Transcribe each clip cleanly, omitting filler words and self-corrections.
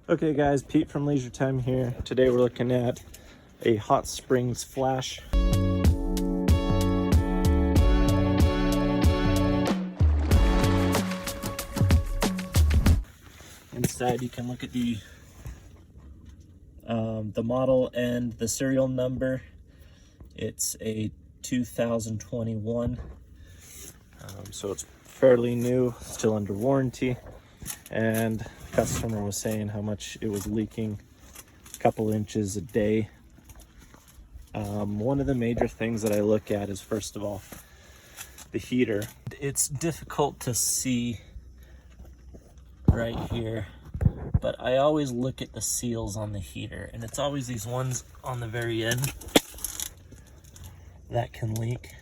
Okay guys, Pete from Leisure Time here. Today we're looking at a hot springs flash. Inside you can look at the model and the serial number. It's a 2021, so it's fairly new, still under warranty. And the customer was saying how much it was leaking, a couple inches a day. One of the major things that I look at is, first of all, the heater. It's difficult to see right here, but I always look at the seals on the heater, and it's always these ones on the very end that can leak.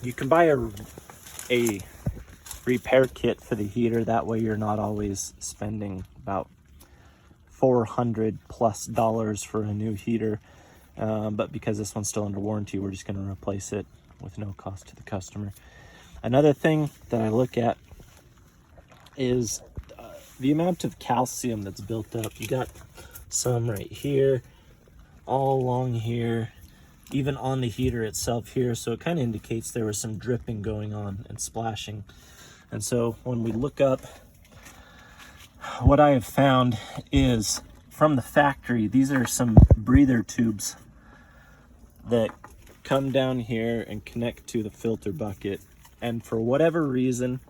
You can buy a repair kit for the heater, that way you're not always spending about $400+ for a new heater, but because this one's still under warranty, we're just going to replace it with no cost to the customer. Another thing that I look at is the amount of calcium that's built up. You got some right here, all along here, even on the heater itself here, so it kind of indicates there was some dripping going on and splashing. And so when we look up, what I have found is from the factory, these are some breather tubes that come down here and connect to the filter bucket. And for whatever reason,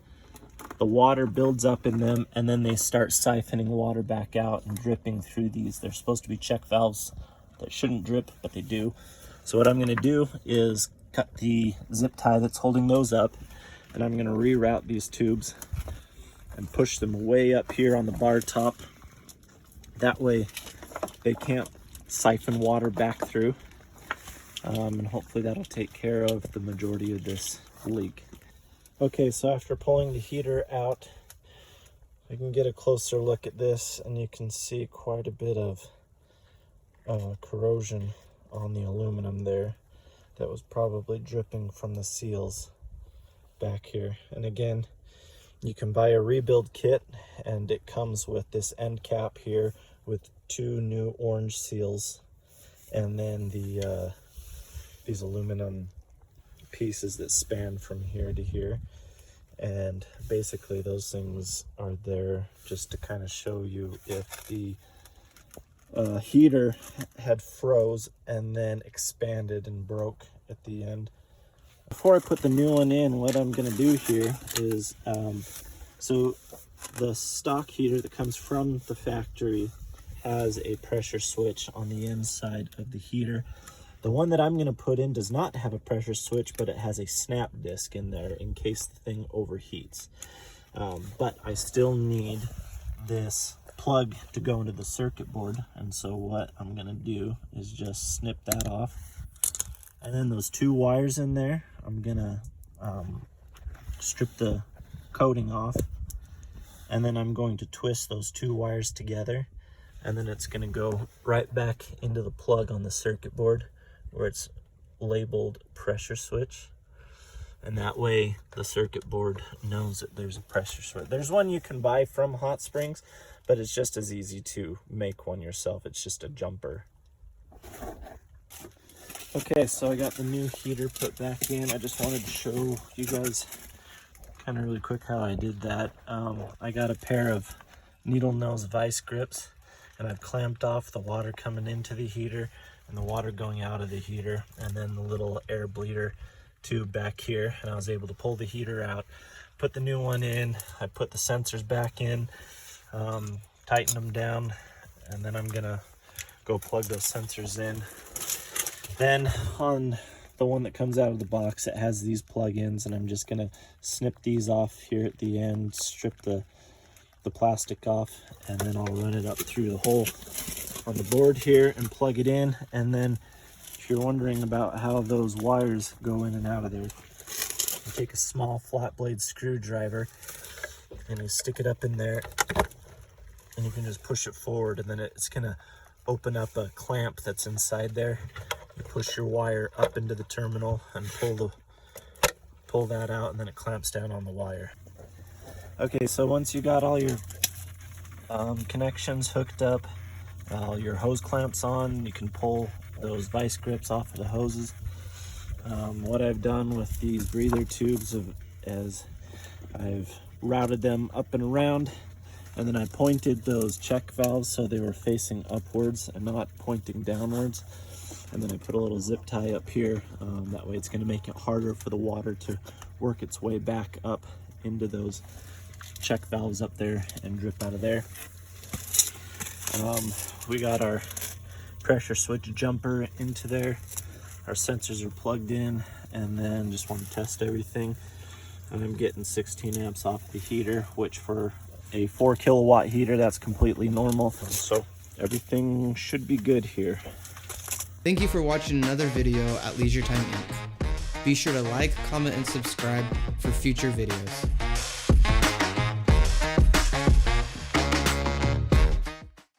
the water builds up in them and then they start siphoning water back out and dripping through these. They're supposed to be check valves that shouldn't drip, but they do. So what I'm going to do is cut the zip tie that's holding those up, and I'm going to reroute these tubes and push them way up here on the bar top. That way they can't siphon water back through, and hopefully that'll take care of the majority of this leak. Okay, so after pulling the heater out, we can get a closer look at this, and you can see quite a bit of corrosion on the aluminum there that was probably dripping from the seals back here. And again, you can buy a rebuild kit, and it comes with this end cap here with 2 new orange seals, and then these aluminum pieces that span from here to here. And basically those things are there just to kind of show you if the heater had froze and then expanded and broke at the end. Before I put the new one in, what I'm going to do here is, so the stock heater that comes from the factory has a pressure switch on the inside of the heater. The one that I'm going to put in does not have a pressure switch, but it has a snap disc in there in case the thing overheats. But I still need this plug to go into the circuit board, and so what I'm going to do is just snip that off. And then those 2 wires in there, I'm going to strip the coating off, and then I'm going to twist those 2 wires together, and then it's going to go right back into the plug on the circuit board where it's labeled pressure switch, and that way the circuit board knows that there's a pressure switch. There's one you can buy from Hot Springs, but it's just as easy to make one yourself. It's just a jumper. Okay, so I got the new heater put back in. I just wanted to show you guys kind of really quick how I did that. I got a pair of needle nose vice grips, and I've clamped off the water coming into the heater and the water going out of the heater, and then the little air bleeder tube back here, and I was able to pull the heater out, put the new one in. I put the sensors back in, tighten them down, and then I'm gonna go plug those sensors in. Then on the one that comes out of the box, it has these plug-ins, and I'm just gonna snip these off here at the end, strip the plastic off, and then I'll run it up through the hole on the board here and plug it in. And then if you're wondering about how those wires go in and out of there, you take a small flat blade screwdriver and you stick it up in there, and you can just push it forward, and then it's gonna open up a clamp that's inside there. You push your wire up into the terminal and pull that out, and then it clamps down on the wire. Okay, so once you got all your Connections hooked up, your hose clamps on. You can pull those vice grips off of the hoses. What I've done with these breather tubes is I've routed them up and around, and then I pointed those check valves so they were facing upwards and not pointing downwards. And then I put a little zip tie up here. That way it's going to make it harder for the water to work its way back up into those check valves up there and drip out of there. We got our pressure switch jumper into there. Our sensors are plugged in, and then just want to test everything. I'm getting 16 amps off the heater, which for a 4 kilowatt heater, that's completely normal. So everything should be good here. Thank you for watching another video at Leisure Time Inc. Be sure to like, comment, and subscribe for future videos.